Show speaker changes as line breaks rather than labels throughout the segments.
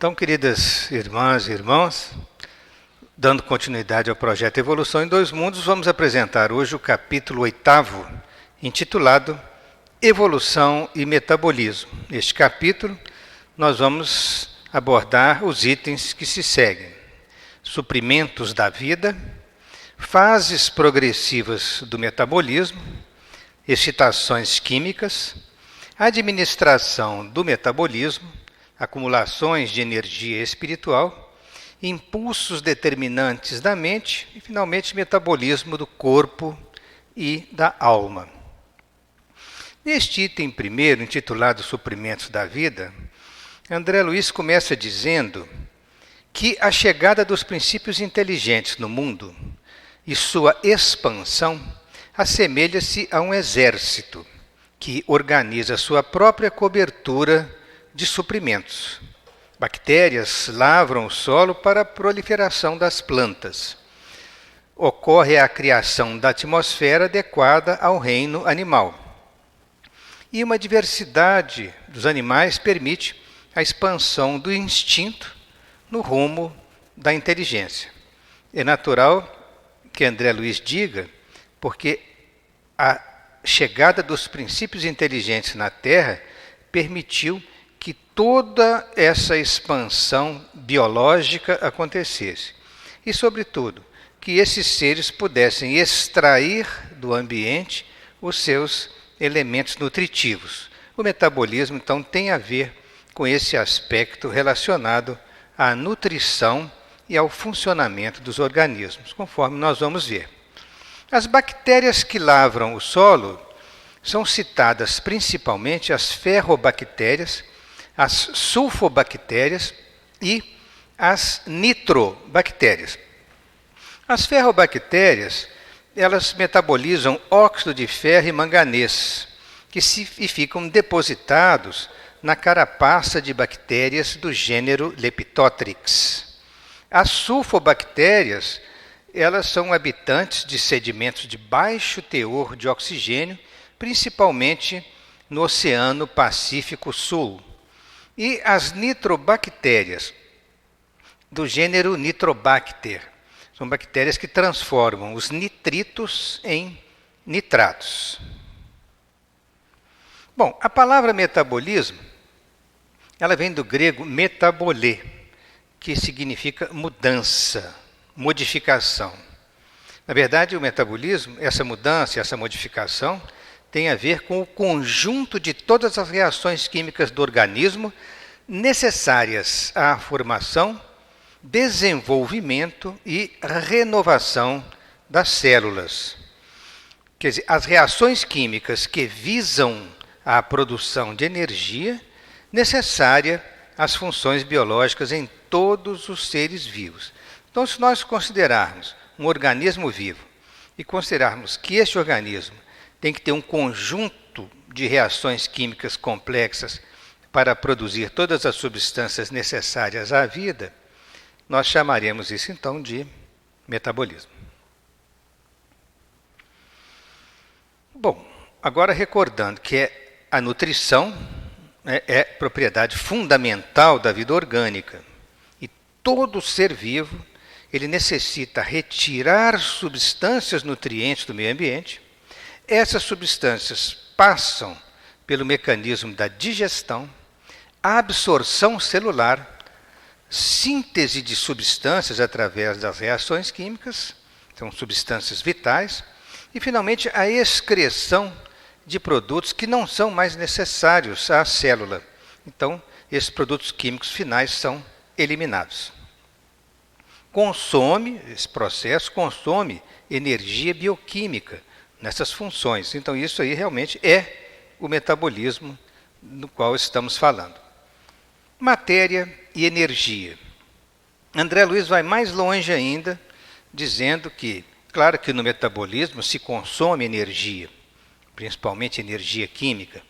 Então, queridas irmãs e irmãos, dando continuidade ao projeto Evolução em Dois Mundos, vamos apresentar hoje o capítulo 8º, intitulado Evolução e Metabolismo. Neste capítulo, nós vamos abordar os itens que se seguem: suprimentos da vida, fases progressivas do metabolismo, excitações químicas, administração do metabolismo, acumulações de energia espiritual, impulsos determinantes da mente e, finalmente, metabolismo do corpo e da alma. Neste item primeiro, intitulado Suprimentos da Vida, André Luiz começa dizendo que a chegada dos princípios inteligentes no mundo e sua expansão assemelha-se a um exército que organiza sua própria cobertura de suprimentos. Bactérias lavram o solo para a proliferação das plantas. Ocorre a criação da atmosfera adequada ao reino animal. E uma diversidade dos animais permite a expansão do instinto no rumo da inteligência. É natural que André Luiz diga, porque a chegada dos princípios inteligentes na Terra permitiu que toda essa expansão biológica acontecesse. E, sobretudo, que esses seres pudessem extrair do ambiente os seus elementos nutritivos. O metabolismo, então, tem a ver com esse aspecto relacionado à nutrição e ao funcionamento dos organismos, conforme nós vamos ver. As bactérias que lavram o solo são citadas principalmente as ferrobactérias, as sulfobactérias e as nitrobactérias. As ferrobactérias, elas metabolizam óxido de ferro e manganês, que ficam depositados na carapaça de bactérias do gênero Leptotrix. As sulfobactérias, elas são habitantes de sedimentos de baixo teor de oxigênio, principalmente no Oceano Pacífico Sul. E as nitrobactérias, do gênero Nitrobacter, são bactérias que transformam os nitritos em nitratos. Bom, a palavra metabolismo, ela vem do grego metabolê, que significa mudança, modificação. Na verdade, o metabolismo, essa mudança, essa modificação, tem a ver com o conjunto de todas as reações químicas do organismo necessárias à formação, desenvolvimento e renovação das células. Quer dizer, as reações químicas que visam a produção de energia necessária às funções biológicas em todos os seres vivos. Então, se nós considerarmos um organismo vivo e considerarmos que este organismo tem que ter um conjunto de reações químicas complexas para produzir todas as substâncias necessárias à vida, nós chamaremos isso então de metabolismo. Bom, agora recordando que a nutrição é propriedade fundamental da vida orgânica e todo ser vivo ele necessita retirar substâncias nutrientes do meio ambiente. Essas substâncias passam pelo mecanismo da digestão, absorção celular, síntese de substâncias através das reações químicas, são substâncias vitais, e, finalmente, a excreção de produtos que não são mais necessários à célula. Então, esses produtos químicos finais são eliminados. Esse processo consome energia bioquímica nessas funções. Então, isso aí realmente é o metabolismo no qual estamos falando. Matéria e energia. André Luiz vai mais longe ainda, dizendo que, claro que no metabolismo se consome energia, principalmente energia química,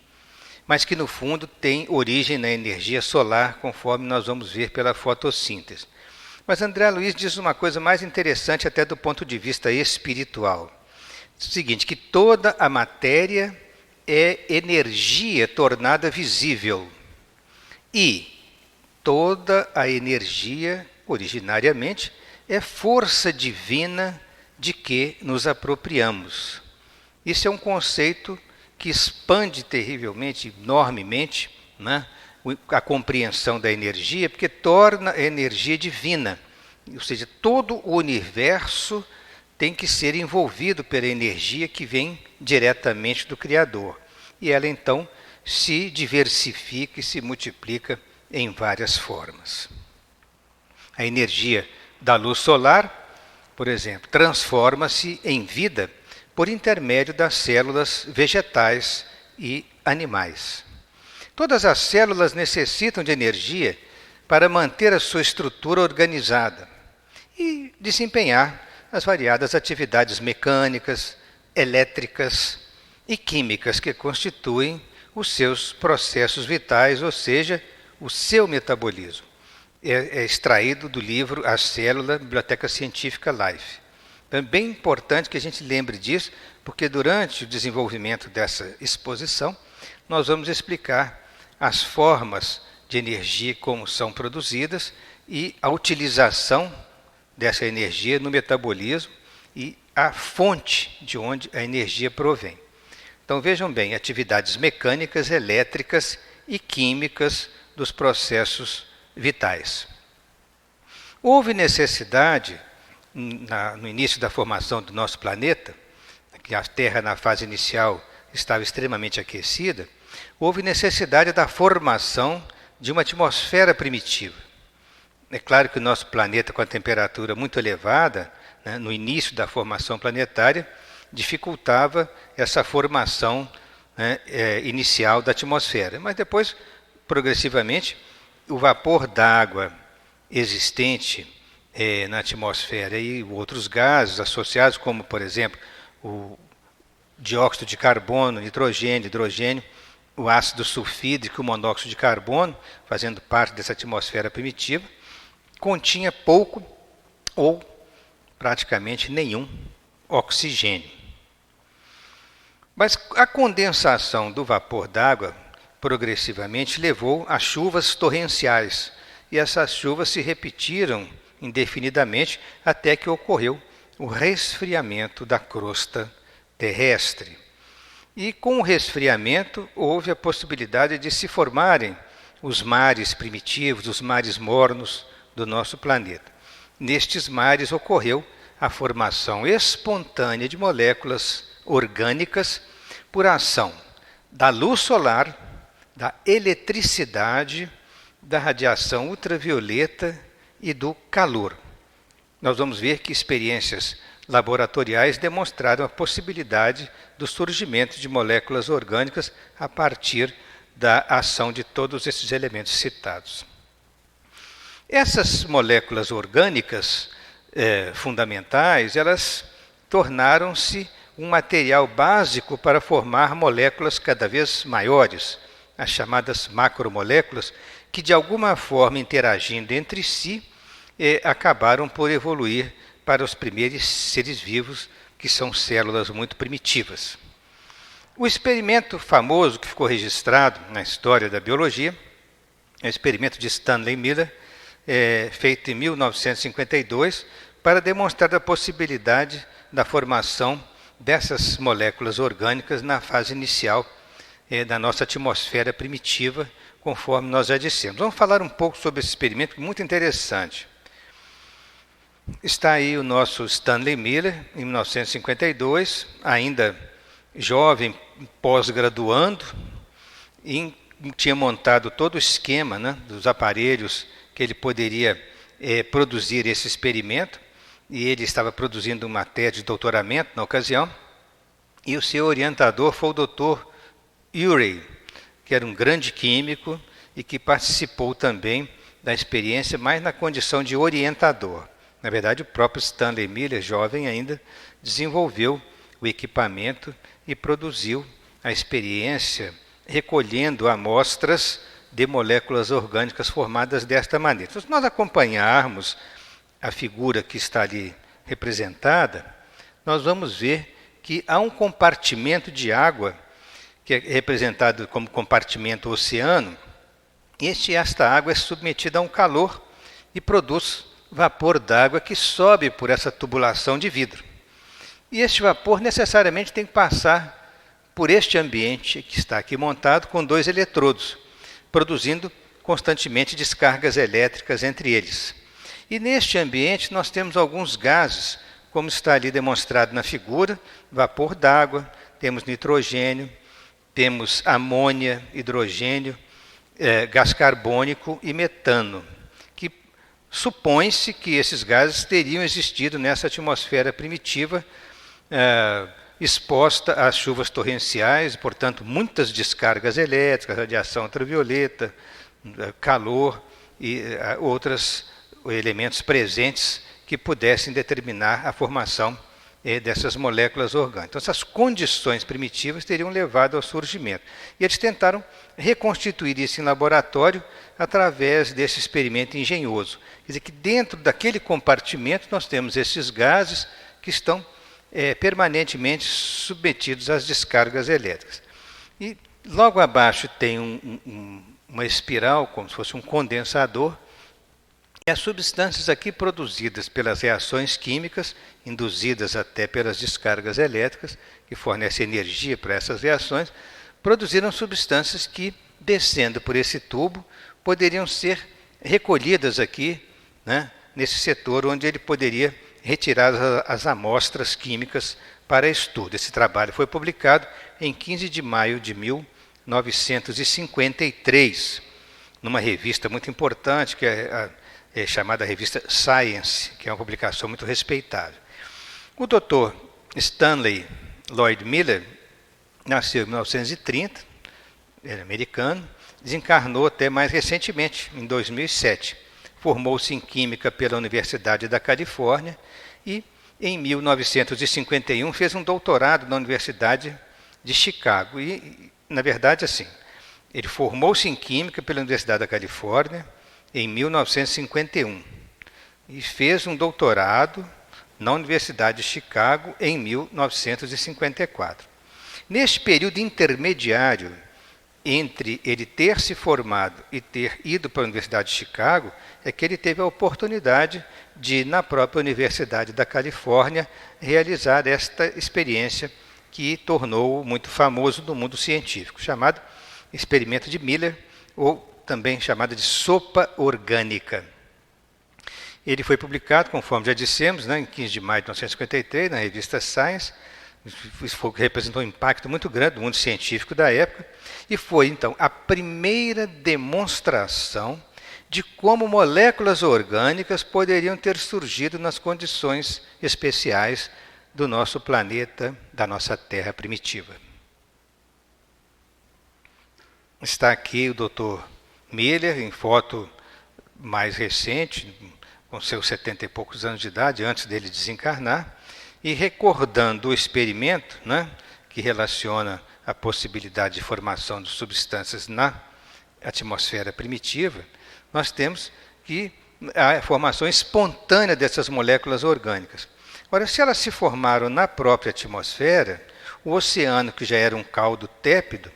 mas que no fundo tem origem na energia solar, conforme nós vamos ver pela fotossíntese. Mas André Luiz diz uma coisa mais interessante até do ponto de vista espiritual. O seguinte, que toda a matéria é energia tornada visível. E Toda a energia, originariamente, é força divina de que nos apropriamos. Isso é um conceito que expande terrivelmente, enormemente, né, a compreensão da energia, porque torna a energia divina. Ou seja, todo o universo tem que ser envolvido pela energia que vem diretamente do Criador. E ela, então, se diversifica e se multiplica em várias formas. A energia da luz solar, por exemplo, transforma-se em vida por intermédio das células vegetais e animais. Todas as células necessitam de energia para manter a sua estrutura organizada e desempenhar as variadas atividades mecânicas, elétricas e químicas que constituem os seus processos vitais, ou seja, o seu metabolismo. É extraído do livro A Célula, Biblioteca Científica Life. Então é bem importante que a gente lembre disso, porque durante o desenvolvimento dessa exposição, nós vamos explicar as formas de energia, como são produzidas, e a utilização dessa energia no metabolismo e a fonte de onde a energia provém. Então vejam bem, atividades mecânicas, elétricas e químicas dos processos vitais. Houve necessidade, no início da formação do nosso planeta, que a Terra na fase inicial estava extremamente aquecida, houve necessidade da formação de uma atmosfera primitiva. É claro que o nosso planeta, com a temperatura muito elevada, né, no início da formação planetária, dificultava essa formação, né, inicial da atmosfera. Mas depois, progressivamente, o vapor d'água existente na atmosfera e outros gases associados, como, por exemplo, o dióxido de carbono, nitrogênio, hidrogênio, o ácido sulfídrico, o monóxido de carbono, fazendo parte dessa atmosfera primitiva, continha pouco ou praticamente nenhum oxigênio. Mas a condensação do vapor d'água progressivamente levou a chuvas torrenciais, e essas chuvas se repetiram indefinidamente até que ocorreu o resfriamento da crosta terrestre. E com o resfriamento houve a possibilidade de se formarem os mares primitivos, os mares mornos do nosso planeta. Nestes mares ocorreu a formação espontânea de moléculas orgânicas por ação da luz solar, da eletricidade, da radiação ultravioleta e do calor. Nós vamos ver que experiências laboratoriais demonstraram a possibilidade do surgimento de moléculas orgânicas a partir da ação de todos esses elementos citados. Essas moléculas orgânicas fundamentais, elas tornaram-se um material básico para formar moléculas cada vez maiores, as chamadas macromoléculas, que de alguma forma interagindo entre si, acabaram por evoluir para os primeiros seres vivos, que são células muito primitivas. O experimento famoso que ficou registrado na história da biologia é o experimento de Stanley Miller, feito em 1952, para demonstrar a possibilidade da formação dessas moléculas orgânicas na fase inicial da nossa atmosfera primitiva, conforme nós já dissemos. Vamos falar um pouco sobre esse experimento, muito interessante. Está aí o nosso Stanley Miller, em 1952, ainda jovem, pós-graduando, e tinha montado todo o esquema, né, dos aparelhos que ele poderia produzir esse experimento, e ele estava produzindo uma tese de doutoramento na ocasião, e o seu orientador foi o Dr. Urey, que era um grande químico e que participou também da experiência, mais na condição de orientador. Na verdade, o próprio Stanley Miller, jovem ainda, desenvolveu o equipamento e produziu a experiência recolhendo amostras de moléculas orgânicas formadas desta maneira. Então, se nós acompanharmos a figura que está ali representada, nós vamos ver que há um compartimento de água, que é representado como compartimento oceano, Esta água é submetida a um calor e produz vapor d'água que sobe por essa tubulação de vidro. E este vapor necessariamente tem que passar por este ambiente que está aqui montado com 2 eletrodos, produzindo constantemente descargas elétricas entre eles. E neste ambiente nós temos alguns gases, como está ali demonstrado na figura: vapor d'água, temos nitrogênio, temos amônia, hidrogênio, gás carbônico e metano, que supõe-se que esses gases teriam existido nessa atmosfera primitiva, exposta às chuvas torrenciais, portanto, muitas descargas elétricas, radiação ultravioleta, calor e outros elementos presentes que pudessem determinar a formação dessas moléculas orgânicas. Então, essas condições primitivas teriam levado ao surgimento. E eles tentaram reconstituir isso em laboratório através desse experimento engenhoso. Quer dizer que dentro daquele compartimento nós temos esses gases que estão permanentemente submetidos às descargas elétricas. E logo abaixo tem uma espiral, como se fosse um condensador, e as substâncias aqui produzidas pelas reações químicas, induzidas até pelas descargas elétricas, que fornecem energia para essas reações, produziram substâncias que, descendo por esse tubo, poderiam ser recolhidas aqui, né, nesse setor onde ele poderia retirar as amostras químicas para estudo. Esse trabalho foi publicado em 15 de maio de 1953, numa revista muito importante, que é chamada revista Science, que é uma publicação muito respeitável. O Dr. Stanley Lloyd Miller nasceu em 1930, ele é americano, desencarnou até mais recentemente, em 2007. Formou-se em Química pela Universidade da Califórnia e, em 1951, fez um doutorado na Universidade de Chicago. E, na verdade, assim, ele formou-se em Química pela Universidade da Califórnia em 1951 e fez um doutorado na Universidade de Chicago em 1954. Neste período intermediário entre ele ter se formado e ter ido para a Universidade de Chicago, é que ele teve a oportunidade de, na própria Universidade da Califórnia, realizar esta experiência que tornou muito famoso no mundo científico, chamado experimento de Miller, ou também chamada de sopa orgânica. Ele foi publicado, conforme já dissemos, em 15 de maio de 1953, na revista Science. Isso representou um impacto muito grande no mundo científico da época, e foi, então, a primeira demonstração de como moléculas orgânicas poderiam ter surgido nas condições especiais do nosso planeta, da nossa Terra primitiva. Está aqui o Dr. Miller, em foto mais recente, com seus 70 e poucos anos de idade, antes dele desencarnar, e recordando o experimento, que relaciona a possibilidade de formação de substâncias na atmosfera primitiva, nós temos que a formação espontânea dessas moléculas orgânicas. Ora, se elas se formaram na própria atmosfera, o oceano, que já era um caldo tépido,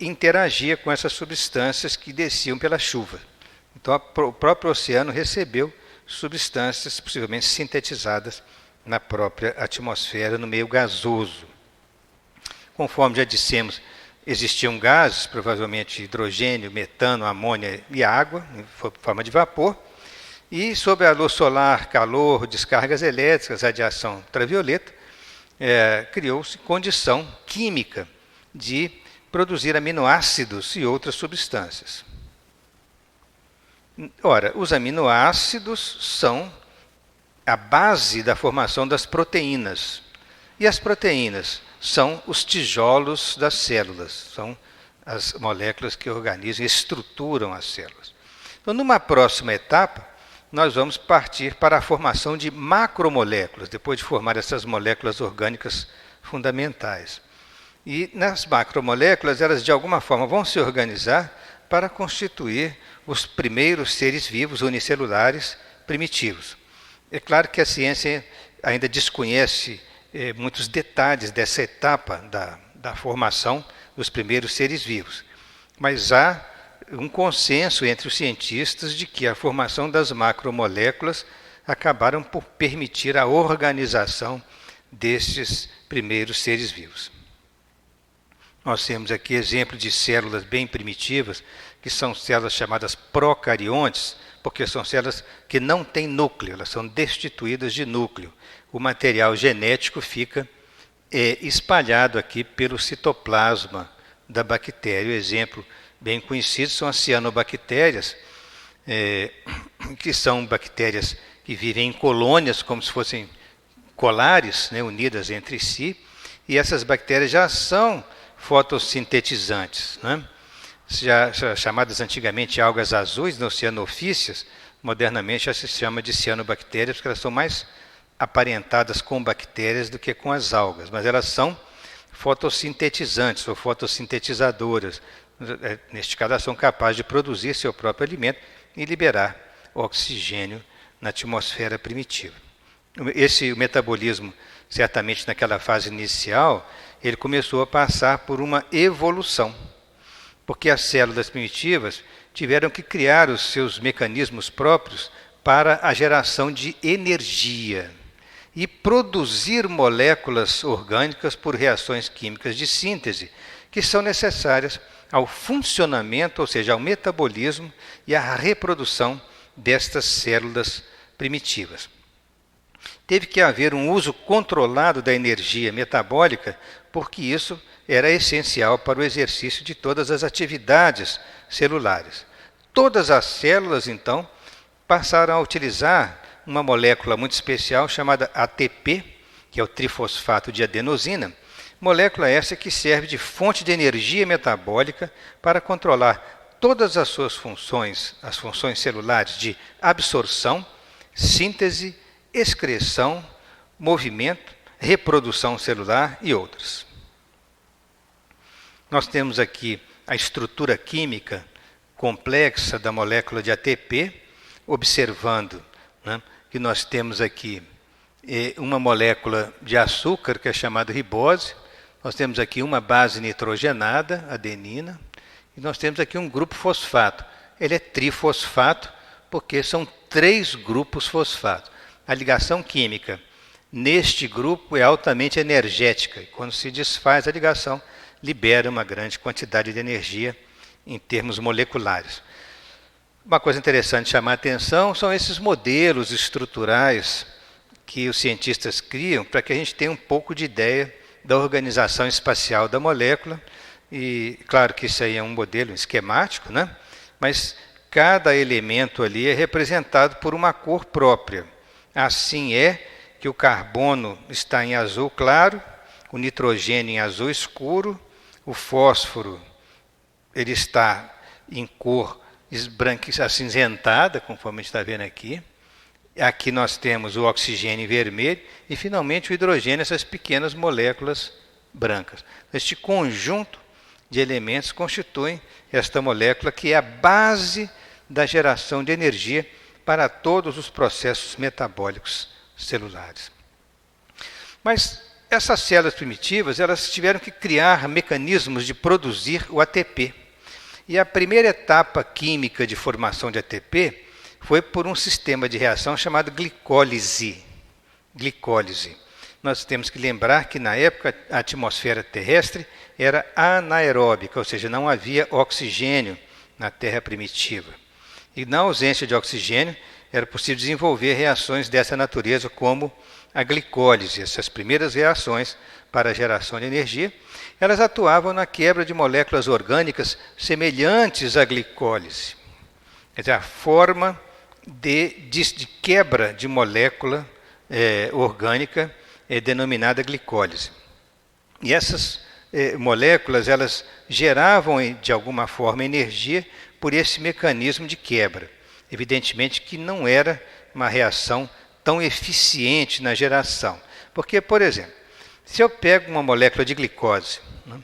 interagia com essas substâncias que desciam pela chuva. Então, o próprio oceano recebeu substâncias possivelmente sintetizadas na própria atmosfera, no meio gasoso. Conforme já dissemos, existiam gases, provavelmente hidrogênio, metano, amônia e água, em forma de vapor, e sob a luz solar, calor, descargas elétricas, radiação ultravioleta, criou-se condição química de produzir aminoácidos e outras substâncias. Ora, os aminoácidos são a base da formação das proteínas. E as proteínas são os tijolos das células, são as moléculas que organizam e estruturam as células. Então, numa próxima etapa, nós vamos partir para a formação de macromoléculas, depois de formar essas moléculas orgânicas fundamentais. E nas macromoléculas, elas de alguma forma vão se organizar para constituir os primeiros seres vivos unicelulares primitivos. É claro que a ciência ainda desconhece muitos detalhes dessa etapa da formação dos primeiros seres vivos, mas há um consenso entre os cientistas de que a formação das macromoléculas acabaram por permitir a organização destes primeiros seres vivos. Nós temos aqui exemplo de células bem primitivas, que são células chamadas procariontes, porque são células que não têm núcleo, elas são destituídas de núcleo. O material genético fica espalhado aqui pelo citoplasma da bactéria. O exemplo bem conhecido são as cianobactérias, que são bactérias que vivem em colônias, como se fossem colares, né, unidas entre si, e essas bactérias já são fotossintetizantes, né? Já chamadas antigamente algas azuis, não, cianofícias, modernamente já se chama de cianobactérias, porque elas são mais aparentadas com bactérias do que com as algas, mas elas são fotossintetizantes ou fotossintetizadoras. Neste caso, elas são capazes de produzir seu próprio alimento e liberar oxigênio na atmosfera primitiva. O metabolismo, certamente naquela fase inicial, ele começou a passar por uma evolução, porque as células primitivas tiveram que criar os seus mecanismos próprios para a geração de energia e produzir moléculas orgânicas por reações químicas de síntese, que são necessárias ao funcionamento, ou seja, ao metabolismo e à reprodução destas células primitivas. Teve que haver um uso controlado da energia metabólica, porque isso era essencial para o exercício de todas as atividades celulares. Todas as células, então, passaram a utilizar uma molécula muito especial chamada ATP, que é o trifosfato de adenosina, molécula essa que serve de fonte de energia metabólica para controlar todas as suas funções, as funções celulares de absorção, síntese, excreção, movimento, reprodução celular e outras. Nós temos aqui a estrutura química complexa da molécula de ATP, observando, né, que nós temos aqui uma molécula de açúcar que é chamada ribose, nós temos aqui uma base nitrogenada, adenina, e nós temos aqui um grupo fosfato. Ele é trifosfato porque são 3 grupos fosfato. A ligação química neste grupo é altamente energética, e quando se desfaz a ligação, libera uma grande quantidade de energia em termos moleculares. Uma coisa interessante chamar a atenção são esses modelos estruturais que os cientistas criam para que a gente tenha um pouco de ideia da organização espacial da molécula. E claro que isso aí é um modelo esquemático, né? Mas cada elemento ali é representado por uma cor própria. Assim é que o carbono está em azul claro, o nitrogênio em azul escuro, o fósforo ele está em cor acinzentada, conforme a gente está vendo aqui. Aqui nós temos o oxigênio em vermelho e, finalmente, o hidrogênio, essas pequenas moléculas brancas. Este conjunto de elementos constituem esta molécula que é a base da geração de energia para todos os processos metabólicos celulares. Mas essas células primitivas, elas tiveram que criar mecanismos de produzir o ATP. E a primeira etapa química de formação de ATP foi por um sistema de reação chamado glicólise. Nós temos que lembrar que, na época, a atmosfera terrestre era anaeróbica, ou seja, não havia oxigênio na Terra primitiva. E, na ausência de oxigênio, era possível desenvolver reações dessa natureza, como a glicólise. Essas primeiras reações para a geração de energia, elas atuavam na quebra de moléculas orgânicas semelhantes à glicólise. Quer dizer, a forma de quebra de molécula orgânica é denominada glicólise. E essas moléculas, elas geravam de alguma forma energia por esse mecanismo de quebra. Evidentemente que não era uma reação tão eficiente na geração. Porque, por exemplo, se eu pego uma molécula de glicose, né,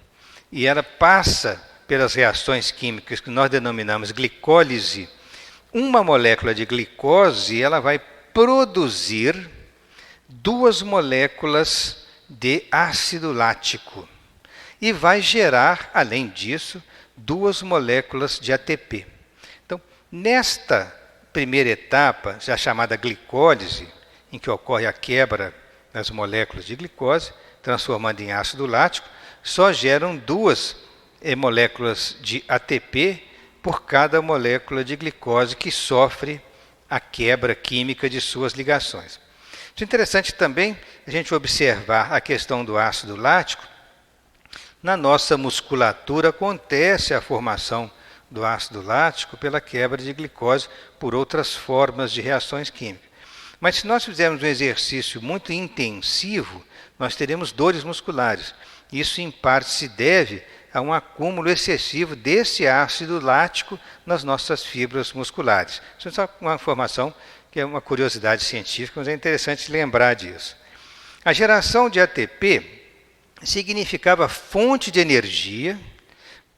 e ela passa pelas reações químicas que nós denominamos glicólise, uma molécula de glicose ela vai produzir 2 moléculas de ácido lático. e vai gerar, além disso, 2 moléculas de ATP. Então, nesta primeira etapa, já chamada glicólise, em que ocorre a quebra das moléculas de glicose, transformando em ácido lático, só geram 2 moléculas de ATP por cada molécula de glicose que sofre a quebra química de suas ligações. É interessante também a gente observar a questão do ácido lático. Na nossa musculatura acontece a formação do ácido lático pela quebra de glicose por outras formas de reações químicas. Mas se nós fizermos um exercício muito intensivo, nós teremos dores musculares. Isso, em parte, se deve a um acúmulo excessivo desse ácido lático nas nossas fibras musculares. Isso é só uma informação que é uma curiosidade científica, mas é interessante lembrar disso. A geração de ATP significava fonte de energia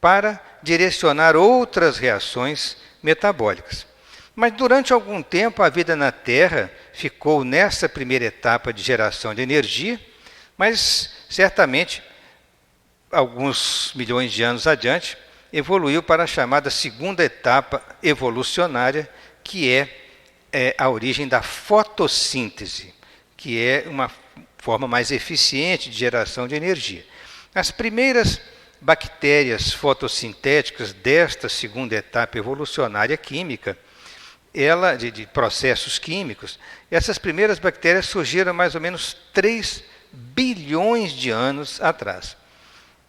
para direcionar outras reações metabólicas. Mas durante algum tempo a vida na Terra ficou nessa primeira etapa de geração de energia, mas certamente alguns milhões de anos adiante evoluiu para a chamada segunda etapa evolucionária, que é a origem da fotossíntese, que é uma forma mais eficiente de geração de energia. As primeiras bactérias fotossintéticas desta segunda etapa evolucionária química, de processos químicos, essas primeiras bactérias surgiram mais ou menos 3 bilhões de anos atrás.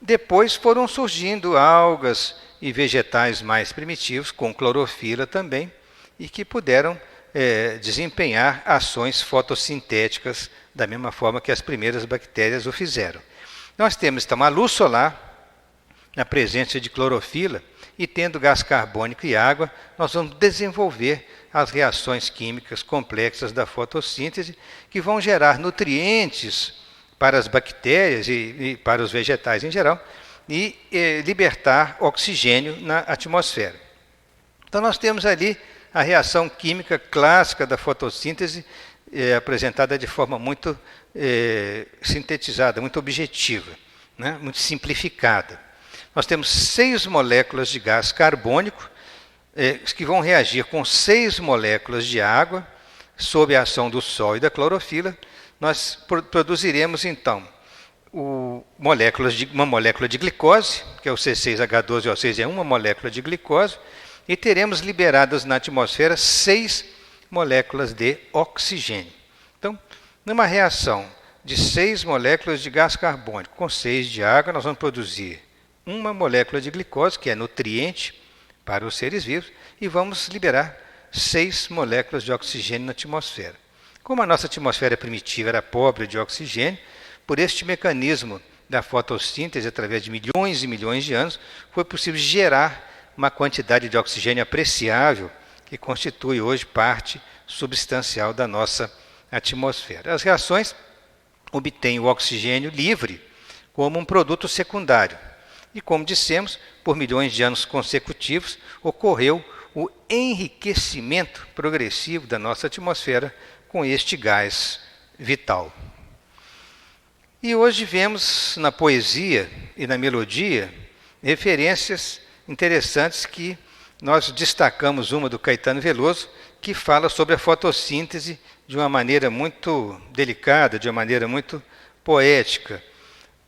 Depois foram surgindo algas e vegetais mais primitivos, com clorofila também, e que puderam desempenhar ações fotossintéticas da mesma forma que as primeiras bactérias o fizeram. Nós temos então a luz solar, na presença de clorofila, e tendo gás carbônico e água, nós vamos desenvolver as reações químicas complexas da fotossíntese, que vão gerar nutrientes para as bactérias e para os vegetais em geral, e libertar oxigênio na atmosfera. Então nós temos ali a reação química clássica da fotossíntese, apresentada de forma muito sintetizada, muito objetiva, né? Muito simplificada. Nós temos 6 moléculas de gás carbônico que vão reagir com 6 moléculas de água sob a ação do Sol e da clorofila. Nós produziremos então uma molécula de glicose, que é o C6H12O6, é uma molécula de glicose, e teremos liberadas na atmosfera 6 moléculas de oxigênio. Então, numa reação de 6 moléculas de gás carbônico com 6 de água, nós vamos produzir uma molécula de glicose, que é nutriente para os seres vivos, e vamos liberar 6 moléculas de oxigênio na atmosfera. Como a nossa atmosfera primitiva era pobre de oxigênio, por este mecanismo da fotossíntese, através de milhões e milhões de anos, foi possível gerar uma quantidade de oxigênio apreciável, que constitui hoje parte substancial da nossa atmosfera. As reações obtêm o oxigênio livre como um produto secundário. E, como dissemos, por milhões de anos consecutivos, ocorreu o enriquecimento progressivo da nossa atmosfera com este gás vital. E hoje vemos na poesia e na melodia referências interessantes que nós destacamos uma do Caetano Veloso, que fala sobre a fotossíntese de uma maneira muito delicada, de uma maneira muito poética,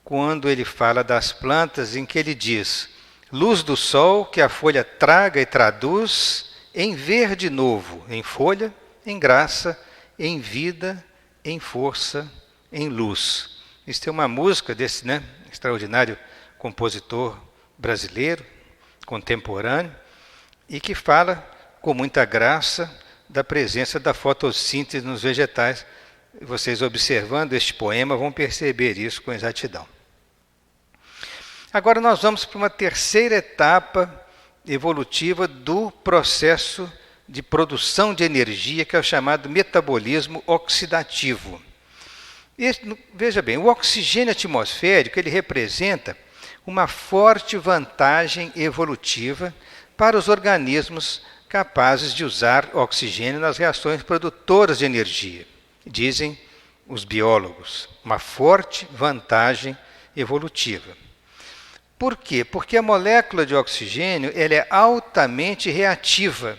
quando ele fala das plantas, em que ele diz: luz do sol que a folha traga e traduz em verde novo, em folha, em graça, em vida, em força, em luz. Isso é uma música desse extraordinário compositor brasileiro, contemporâneo, e que fala com muita graça da presença da fotossíntese nos vegetais. Vocês, observando este poema, vão perceber isso com exatidão. Agora nós vamos para uma terceira etapa evolutiva do processo de produção de energia, que é o chamado metabolismo oxidativo. Veja bem, o oxigênio atmosférico ele representa uma forte vantagem evolutiva para os organismos capazes de usar oxigênio nas reações produtoras de energia. Dizem os biólogos, uma forte vantagem evolutiva. Por quê? Porque a molécula de oxigênio ela é altamente reativa.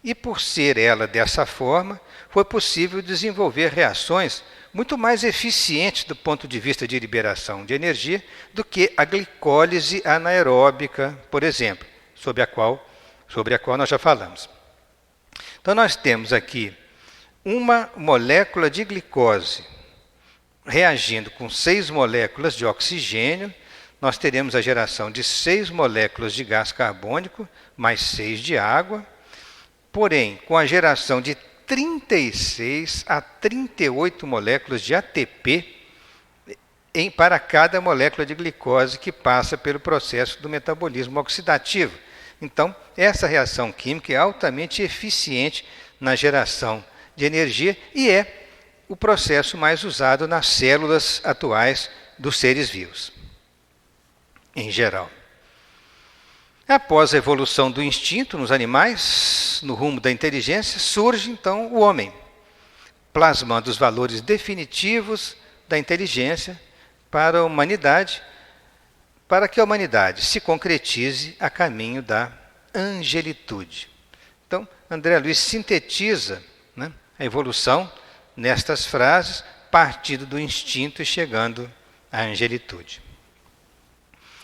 E por ser ela dessa forma, foi possível desenvolver reações muito mais eficientes do ponto de vista de liberação de energia do que a glicólise anaeróbica, por exemplo, sobre a qual nós já falamos. Então nós temos aqui uma molécula de glicose reagindo com 6 moléculas de oxigênio, nós teremos a geração de 6 moléculas de gás carbônico mais 6 de água, porém com a geração de 36 a 38 moléculas de ATP para cada molécula de glicose que passa pelo processo do metabolismo oxidativo. Então, essa reação química é altamente eficiente na geração de energia e é o processo mais usado nas células atuais dos seres vivos, em geral. Após a evolução do instinto nos animais, no rumo da inteligência, surge então o homem, plasmando os valores definitivos da inteligência para a humanidade, para que a humanidade se concretize a caminho da angelitude. Então, André Luiz sintetiza, a evolução nestas frases, partindo do instinto e chegando à angelitude.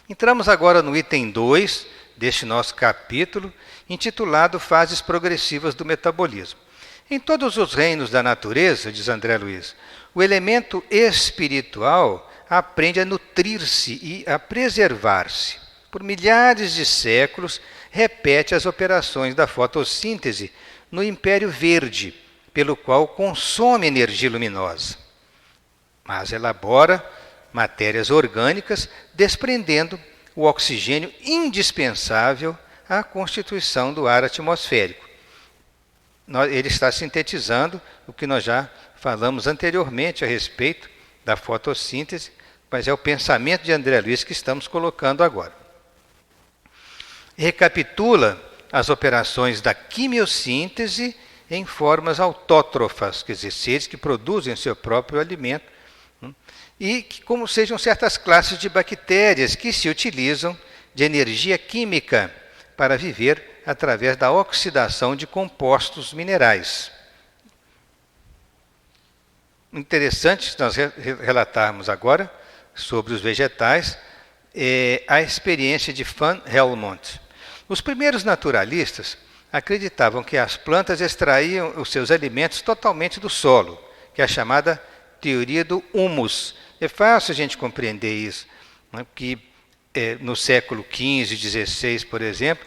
Entramos agora no item 2 deste nosso capítulo, intitulado Fases Progressivas do Metabolismo. Em todos os reinos da natureza, diz André Luiz, o elemento espiritual aprende a nutrir-se e a preservar-se. Por milhares de séculos, repete as operações da fotossíntese no império verde, pelo qual consome energia luminosa, mas elabora matérias orgânicas, desprendendo o oxigênio indispensável à constituição do ar atmosférico. Ele está sintetizando o que nós já falamos anteriormente a respeito da fotossíntese, mas é o pensamento de André Luiz que estamos colocando agora. Recapitula as operações da quimiossíntese em formas autótrofas, quer dizer, seres que produzem seu próprio alimento, e que, como sejam certas classes de bactérias que se utilizam de energia química para viver através da oxidação de compostos minerais. Interessante nós relatarmos agora sobre os vegetais a experiência de Van Helmont. Os primeiros naturalistas acreditavam que as plantas extraíam os seus alimentos totalmente do solo, que é a chamada teoria do humus. É fácil a gente compreender isso, que no século XV, XVI, por exemplo,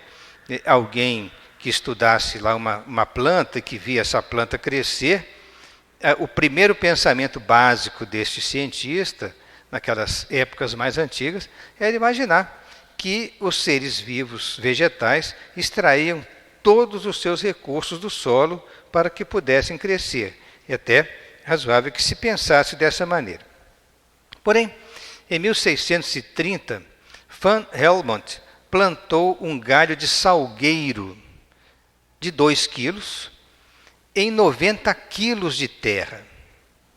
alguém que estudasse lá uma planta, que via essa planta crescer, o primeiro pensamento básico deste cientista, naquelas épocas mais antigas, era imaginar que os seres vivos vegetais extraíam todos os seus recursos do solo para que pudessem crescer. É até razoável que se pensasse dessa maneira. Porém, em 1630, Van Helmont plantou um galho de salgueiro de 2 quilos em 90 quilos de terra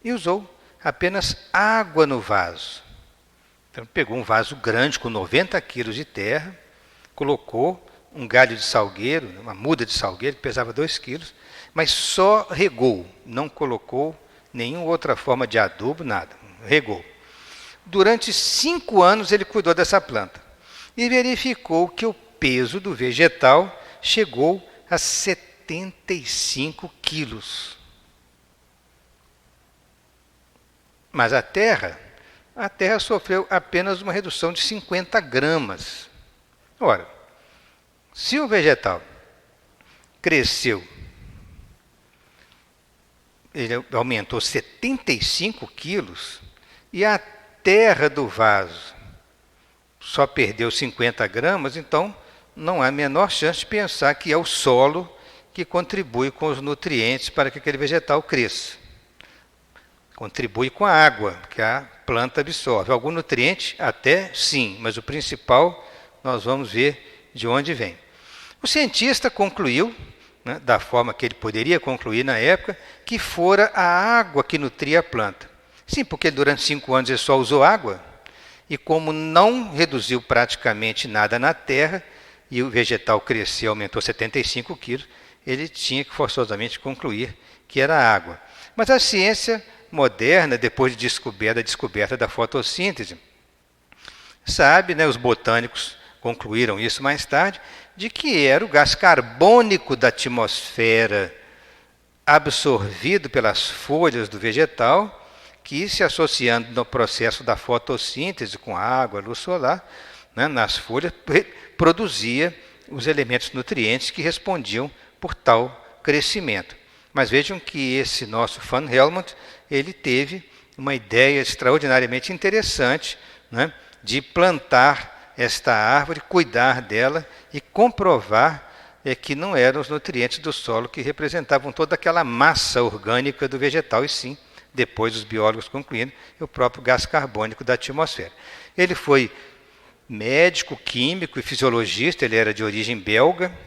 e usou apenas água no vaso. Então, pegou um vaso grande com 90 quilos de terra, colocou um galho de salgueiro, uma muda de salgueiro que pesava 2 quilos, mas só regou, não colocou nenhuma outra forma de adubo, nada, regou. Durante 5 anos ele cuidou dessa planta e verificou que o peso do vegetal chegou a 75 quilos. Mas a terra sofreu apenas uma redução de 50 gramas. Ora, se o vegetal cresceu, ele aumentou 75 quilos, e a terra do vaso só perdeu 50 gramas, então não há a menor chance de pensar que é o solo que contribui com os nutrientes para que aquele vegetal cresça. Contribui com a água que a planta absorve. Algum nutriente até sim, mas o principal nós vamos ver de onde vem. O cientista concluiu, da forma que ele poderia concluir na época, que fora a água que nutria a planta. Sim, porque durante 5 anos ele só usou água, e como não reduziu praticamente nada na terra, e o vegetal cresceu, aumentou 75 quilos, ele tinha que forçosamente concluir que era água. Mas a ciência moderna, depois de descoberta da fotossíntese, sabe, né, os botânicos concluíram isso mais tarde, de que era o gás carbônico da atmosfera absorvido pelas folhas do vegetal, que, se associando no processo da fotossíntese com a água, a luz solar, né, nas folhas, produzia os elementos nutrientes que respondiam por tal crescimento. Mas vejam que esse nosso Van Helmont, ele teve uma ideia extraordinariamente interessante, né, de plantar esta árvore, cuidar dela e comprovar que não eram os nutrientes do solo que representavam toda aquela massa orgânica do vegetal, e sim, depois os biólogos concluindo, o próprio gás carbônico da atmosfera. Ele foi médico, químico e fisiologista, ele era de origem belga,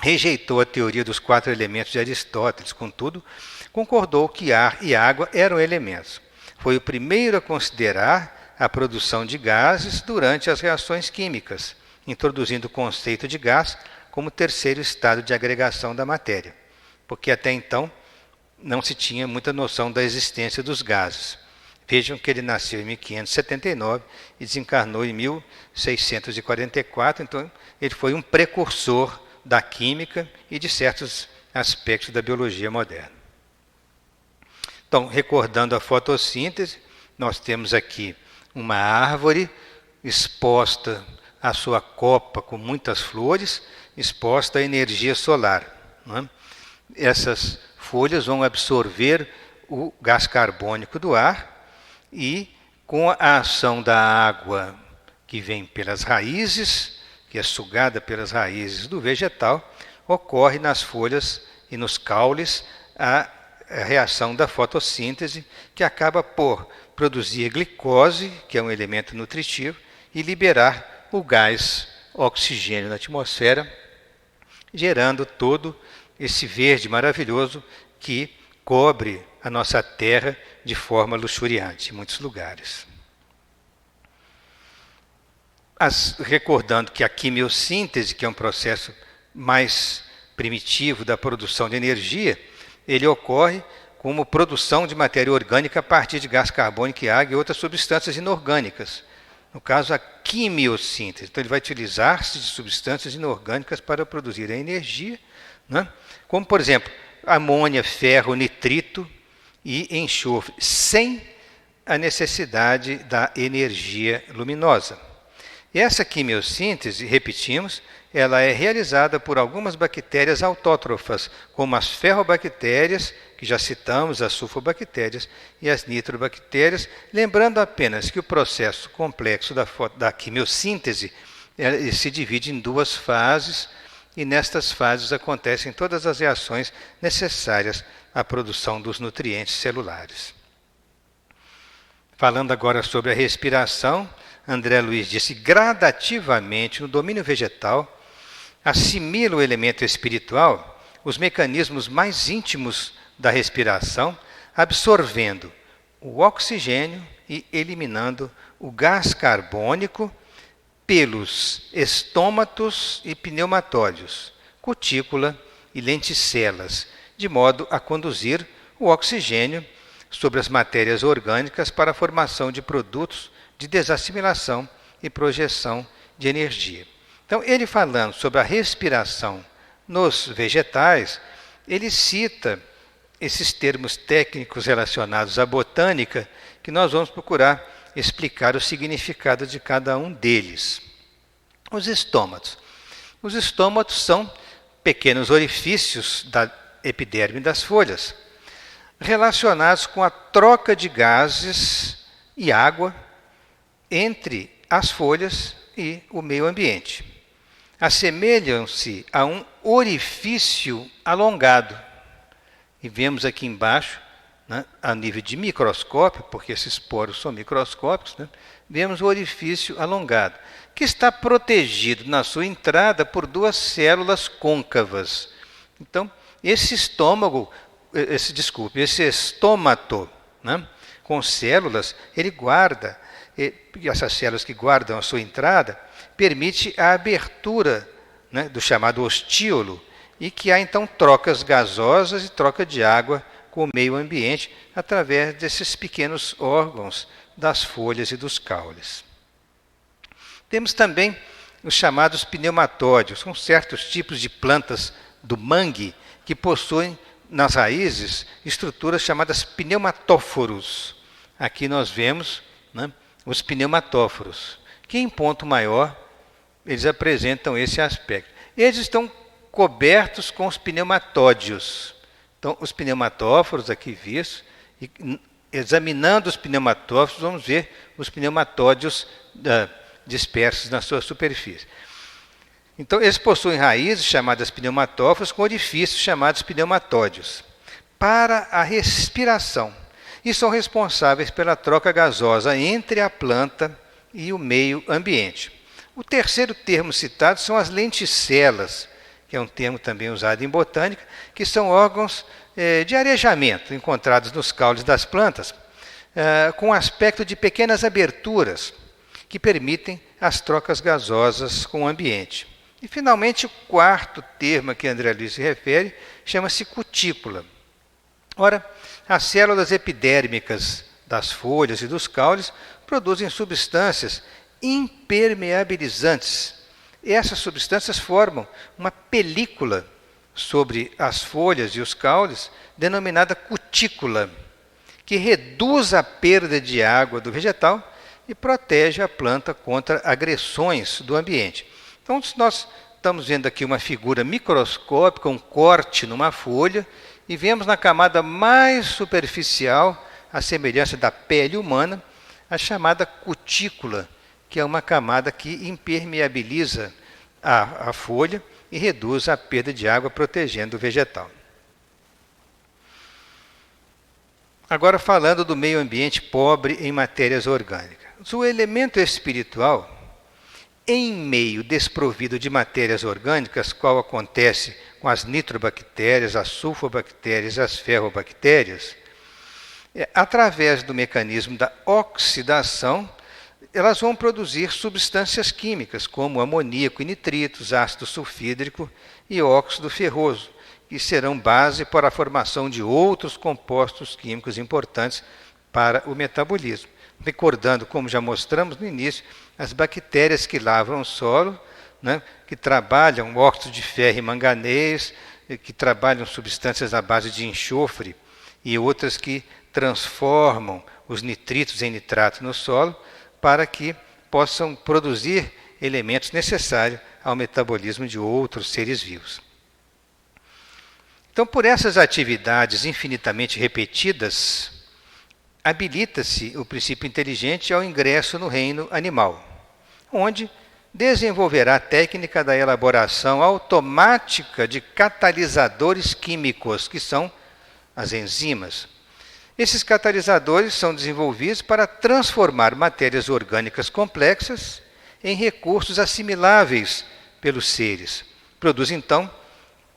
rejeitou a teoria dos 4 elementos de Aristóteles, contudo, concordou que ar e água eram elementos. Foi o primeiro a considerar a produção de gases durante as reações químicas, introduzindo o conceito de gás como terceiro estado de agregação da matéria, porque até então não se tinha muita noção da existência dos gases. Vejam que ele nasceu em 1579 e desencarnou em 1644, então ele foi um precursor da química e de certos aspectos da biologia moderna. Então, recordando a fotossíntese, nós temos aqui uma árvore exposta à sua copa com muitas flores, exposta à energia solar, né? Essas folhas vão absorver o gás carbônico do ar e, com a ação da água que vem pelas raízes, que é sugada pelas raízes do vegetal, ocorre nas folhas e nos caules a reação da fotossíntese, que acaba por produzir glicose, que é um elemento nutritivo, e liberar o gás oxigênio na atmosfera, gerando todo esse verde maravilhoso que cobre a nossa terra de forma luxuriante em muitos lugares. Recordando que a quimiossíntese, que é um processo mais primitivo da produção de energia, ele ocorre como produção de matéria orgânica a partir de gás carbônico e água e outras substâncias inorgânicas. No caso, a quimiossíntese. Então, ele vai utilizar-se de substâncias inorgânicas para produzir a energia, né? Como, por exemplo, amônia, ferro, nitrito e enxofre, sem a necessidade da energia luminosa. E essa quimiossíntese, repetimos, ela é realizada por algumas bactérias autótrofas, como as ferrobactérias, que já citamos, as sulfobactérias e as nitrobactérias, lembrando apenas que o processo complexo da quimiossíntese se divide em 2 fases, e nestas fases acontecem todas as reações necessárias à produção dos nutrientes celulares. Falando agora sobre a respiração, André Luiz disse: gradativamente, no domínio vegetal, assimila o elemento espiritual os mecanismos mais íntimos da respiração, absorvendo o oxigênio e eliminando o gás carbônico pelos estômatos e pneumatóides, cutícula e lenticelas, de modo a conduzir o oxigênio sobre as matérias orgânicas para a formação de produtos de desassimilação e projeção de energia. Então, ele falando sobre a respiração nos vegetais, ele cita esses termos técnicos relacionados à botânica, que nós vamos procurar explicar o significado de cada um deles. Os estômatos. Os estômatos são pequenos orifícios da epiderme das folhas, relacionados com a troca de gases e água entre as folhas e o meio ambiente. Assemelham-se a um orifício alongado. E vemos aqui embaixo, né, a nível de microscópio, porque esses poros são microscópicos, né, vemos o orifício alongado, que está protegido na sua entrada por 2 células côncavas. Então, esse estômato, né, com células, ele guarda e essas células que guardam a sua entrada, permite a abertura, né, do chamado ostíolo, e que há então trocas gasosas e troca de água com o meio ambiente através desses pequenos órgãos das folhas e dos caules. Temos também os chamados pneumatódios, são certos tipos de plantas do mangue que possuem nas raízes estruturas chamadas pneumatóforos. Aqui nós vemos, né, os pneumatóforos, que em ponto maior eles apresentam esse aspecto. Eles estão cobertos com os pneumatódios. Então, os pneumatóforos aqui vistos, e examinando os pneumatóforos, vamos ver os pneumatódios dispersos na sua superfície. Então, eles possuem raízes chamadas pneumatóforos com orifícios chamados pneumatódios para a respiração e são responsáveis pela troca gasosa entre a planta e o meio ambiente. O terceiro termo citado são as lenticelas, que é um termo também usado em botânica, que são órgãos de arejamento encontrados nos caules das plantas, com aspecto de pequenas aberturas que permitem as trocas gasosas com o ambiente. E, finalmente, o quarto termo a que André Luiz se refere chama-se cutícula. Ora, as células epidérmicas das folhas e dos caules produzem substâncias impermeabilizantes. E essas substâncias formam uma película sobre as folhas e os caules, denominada cutícula, que reduz a perda de água do vegetal e protege a planta contra agressões do ambiente. Então, nós estamos vendo aqui uma figura microscópica, um corte numa folha, e vemos na camada mais superficial, a semelhança da pele humana, a chamada cutícula, que é uma camada que impermeabiliza a folha e reduz a perda de água, protegendo o vegetal. Agora, falando do meio ambiente pobre em matérias orgânicas. O elemento espiritual, em meio desprovido de matérias orgânicas, qual acontece com as nitrobactérias, as sulfobactérias e as ferrobactérias, através do mecanismo da oxidação, elas vão produzir substâncias químicas, como amoníaco e nitritos, ácido sulfídrico e óxido ferroso, que serão base para a formação de outros compostos químicos importantes para o metabolismo. Recordando, como já mostramos no início, as bactérias que lavram o solo, né, que trabalham óxido de ferro e manganês, que trabalham substâncias à base de enxofre e outras que transformam os nitritos em nitrato no solo para que possam produzir elementos necessários ao metabolismo de outros seres vivos. Então, por essas atividades infinitamente repetidas, habilita-se o princípio inteligente ao ingresso no reino animal, onde desenvolverá a técnica da elaboração automática de catalisadores químicos, que são as enzimas. Esses catalisadores são desenvolvidos para transformar matérias orgânicas complexas em recursos assimiláveis pelos seres. Produz, então,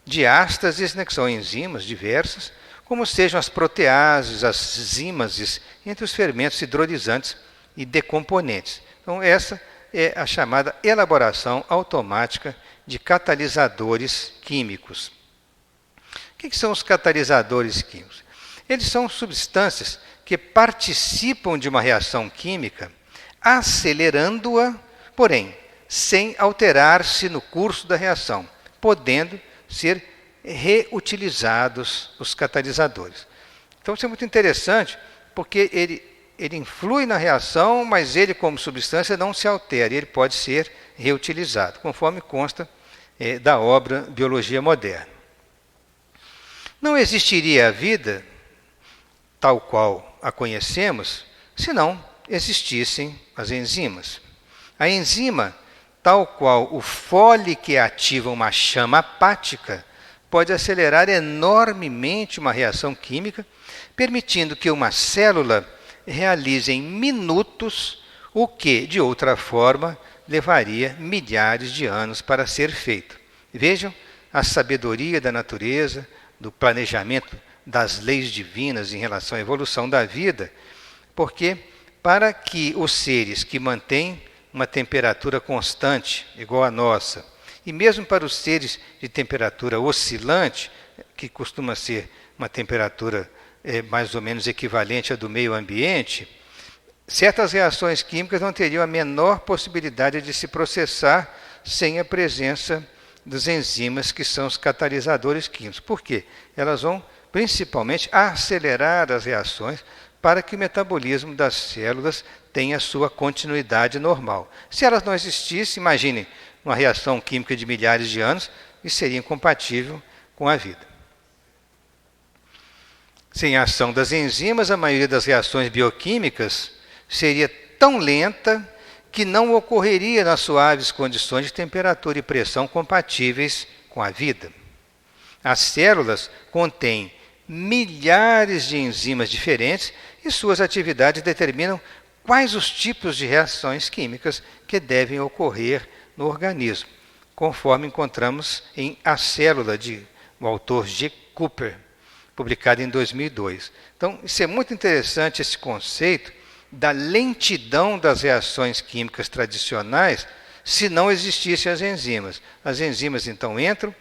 diástases, né, que são enzimas diversas, como sejam as proteases, as enzimas, entre os fermentos hidrolisantes e decomponentes. Então, essa é a chamada elaboração automática de catalisadores químicos. O que são os catalisadores químicos? Eles são substâncias que participam de uma reação química, acelerando-a, porém, sem alterar-se no curso da reação, podendo ser reutilizados os catalisadores. Então, isso é muito interessante, porque ele influi na reação, mas ele, como substância, não se altera, ele pode ser reutilizado, conforme consta da obra Biologia Moderna. Não existiria a vida, tal qual a conhecemos, se não existissem as enzimas. A enzima, tal qual o fole que ativa uma chama apática, pode acelerar enormemente uma reação química, permitindo que uma célula realize em minutos o que, de outra forma, levaria milhares de anos para ser feito. Vejam a sabedoria da natureza, do planejamento das leis divinas em relação à evolução da vida, porque para que os seres que mantêm uma temperatura constante, igual à nossa, e mesmo para os seres de temperatura oscilante, que costuma ser uma temperatura mais ou menos equivalente à do meio ambiente, certas reações químicas não teriam a menor possibilidade de se processar sem a presença dos enzimas, que são os catalisadores químicos. Por quê? Elas vão principalmente acelerar as reações para que o metabolismo das células tenha sua continuidade normal. Se elas não existissem, imagine uma reação química de milhares de anos, e seria incompatível com a vida. Sem a ação das enzimas, a maioria das reações bioquímicas seria tão lenta que não ocorreria nas suaves condições de temperatura e pressão compatíveis com a vida. As células contêm milhares de enzimas diferentes e suas atividades determinam quais os tipos de reações químicas que devem ocorrer no organismo, conforme encontramos em A Célula, do autor G. Cooper, publicado em 2002. Então, isso é muito interessante, esse conceito da lentidão das reações químicas tradicionais, se não existissem as enzimas. As enzimas, então, entram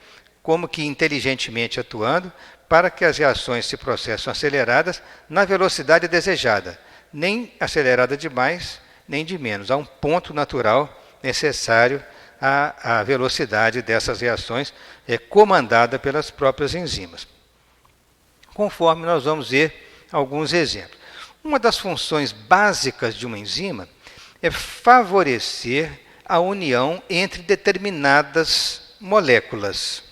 como que inteligentemente atuando para que as reações se processem aceleradas na velocidade desejada, nem acelerada demais, nem de menos. Há um ponto natural necessário à velocidade dessas reações, comandada pelas próprias enzimas. Conforme nós vamos ver alguns exemplos. Uma das funções básicas de uma enzima é favorecer a união entre determinadas moléculas.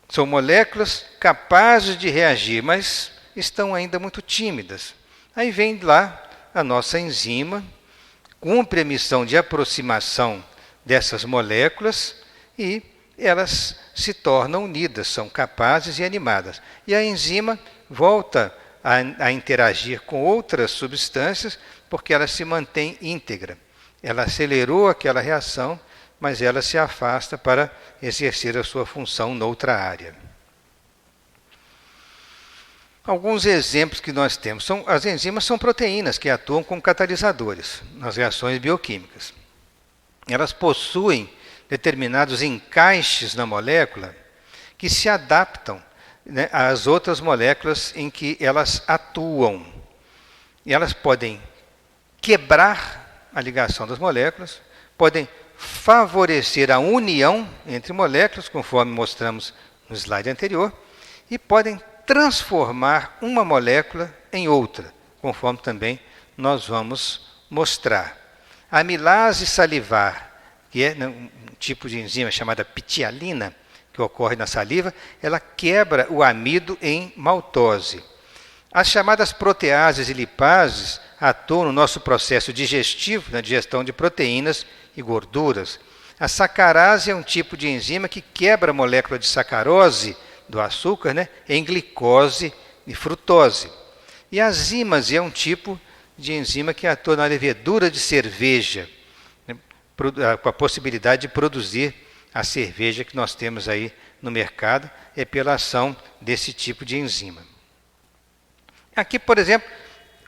São moléculas capazes de reagir, mas estão ainda muito tímidas. Aí vem lá a nossa enzima, cumpre a missão de aproximação dessas moléculas e elas se tornam unidas, são capazes e animadas. E a enzima volta a interagir com outras substâncias porque ela se mantém íntegra. Ela acelerou aquela reação, mas ela se afasta para exercer a sua função noutra área. Alguns exemplos que nós temos. As enzimas são proteínas que atuam como catalisadores nas reações bioquímicas. Elas possuem determinados encaixes na molécula que se adaptam, né, às outras moléculas em que elas atuam. E elas podem quebrar a ligação das moléculas, podem favorecer a união entre moléculas, conforme mostramos no slide anterior, e podem transformar uma molécula em outra, conforme também nós vamos mostrar. A amilase salivar, que é um tipo de enzima chamada ptialina, que ocorre na saliva, ela quebra o amido em maltose. As chamadas proteases e lipases atuam no nosso processo digestivo, na digestão de proteínas e gorduras. A sacarase é um tipo de enzima que quebra a molécula de sacarose, do açúcar, né, em glicose e frutose. E a zimase é um tipo de enzima que atua na levedura de cerveja, né, com a possibilidade de produzir a cerveja que nós temos aí no mercado, é pela ação desse tipo de enzima. Aqui, por exemplo,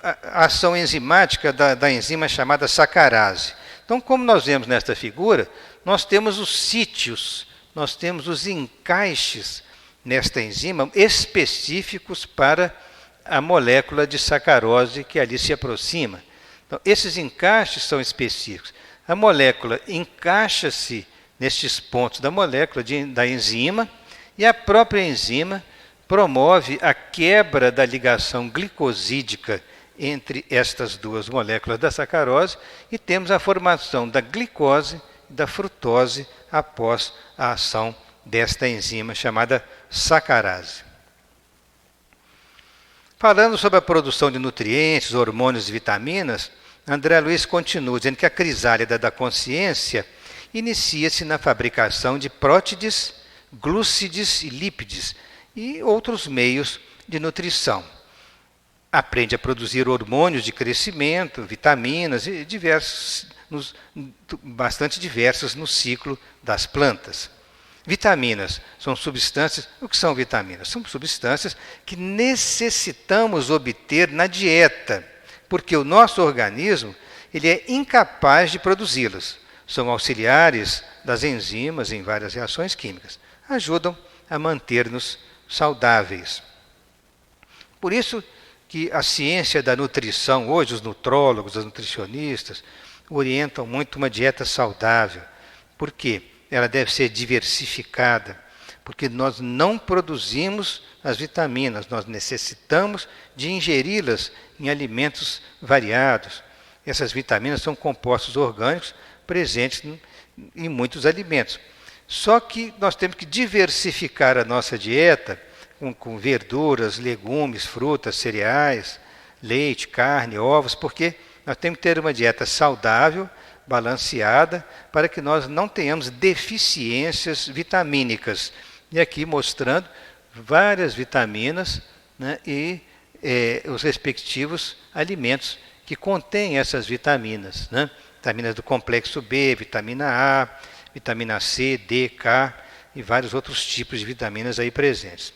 a ação enzimática da enzima chamada sacarase. Então, como nós vemos nesta figura, nós temos os sítios, nós temos os encaixes nesta enzima específicos para a molécula de sacarose que ali se aproxima. Então, esses encaixes são específicos. A molécula encaixa-se nestes pontos da molécula da enzima e a própria enzima promove a quebra da ligação glicosídica entre estas duas moléculas da sacarose e temos a formação da glicose e da frutose após a ação desta enzima chamada sacarase. Falando sobre a produção de nutrientes, hormônios e vitaminas, André Luiz continua dizendo que a crisálida da consciência inicia-se na fabricação de prótides, glúcides e lípides e outros meios de nutrição. Aprende a produzir hormônios de crescimento, vitaminas e bastante diversos no ciclo das plantas. Vitaminas são substâncias. O que são vitaminas? São substâncias que necessitamos obter na dieta, porque o nosso organismo ele é incapaz de produzi-las. São auxiliares das enzimas em várias reações químicas. Ajudam a manter-nos saudáveis. Por isso que a ciência da nutrição, hoje os nutrólogos, os nutricionistas, orientam muito uma dieta saudável. Por quê? Ela deve ser diversificada, porque nós não produzimos as vitaminas, nós necessitamos de ingeri-las em alimentos variados. Essas vitaminas são compostos orgânicos presentes em muitos alimentos. Só que nós temos que diversificar a nossa dieta com verduras, legumes, frutas, cereais, leite, carne, ovos, porque nós temos que ter uma dieta saudável, balanceada, para que nós não tenhamos deficiências vitamínicas. E aqui mostrando várias vitaminas, né, e os respectivos alimentos que contêm essas vitaminas, né? Vitaminas do complexo B, vitamina A, vitamina C, D, K e vários outros tipos de vitaminas aí presentes.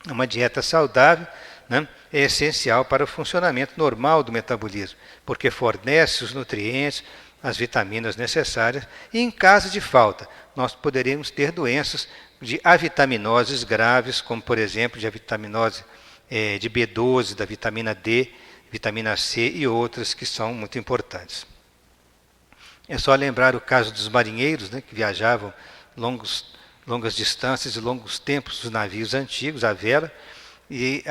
Uma dieta saudável, né, é essencial para o funcionamento normal do metabolismo, porque fornece os nutrientes, as vitaminas necessárias, e em caso de falta, nós poderemos ter doenças de avitaminoses graves, como por exemplo de avitaminose de B12, da vitamina D, vitamina C e outras que são muito importantes. É só lembrar o caso dos marinheiros, né, que viajavam longas distâncias e longos tempos dos navios antigos, à vela, e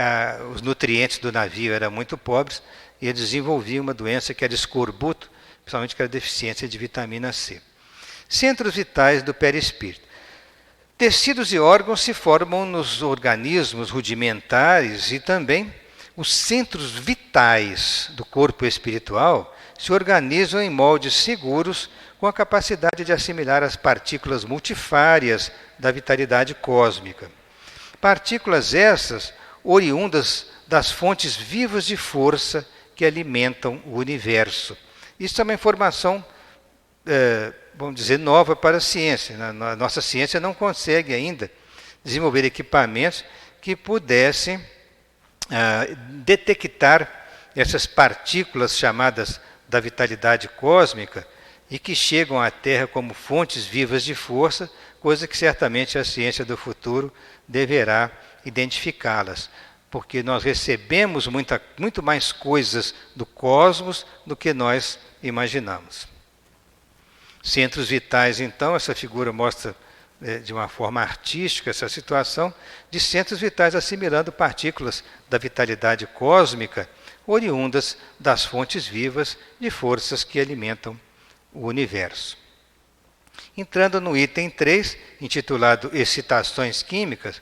os nutrientes do navio eram muito pobres, e eles desenvolviam uma doença que era escorbuto, principalmente que era deficiência de vitamina C. Centros vitais do perispírito. Tecidos e órgãos se formam nos organismos rudimentares e também os centros vitais do corpo espiritual se organizam em moldes seguros com a capacidade de assimilar as partículas multifárias da vitalidade cósmica. Partículas essas oriundas das fontes vivas de força que alimentam o universo. Isso é uma informação, vamos dizer, nova para a ciência. A nossa ciência não consegue ainda desenvolver equipamentos que pudessem detectar essas partículas chamadas da vitalidade cósmica e que chegam à Terra como fontes vivas de força, coisa que certamente a ciência do futuro deverá identificá-las, porque nós recebemos muito mais coisas do cosmos do que nós imaginamos. Centros vitais, então, essa figura mostra de uma forma artística essa situação de centros vitais assimilando partículas da vitalidade cósmica oriundas das fontes vivas de forças que alimentam o universo. Entrando no item 3, intitulado Excitações Químicas,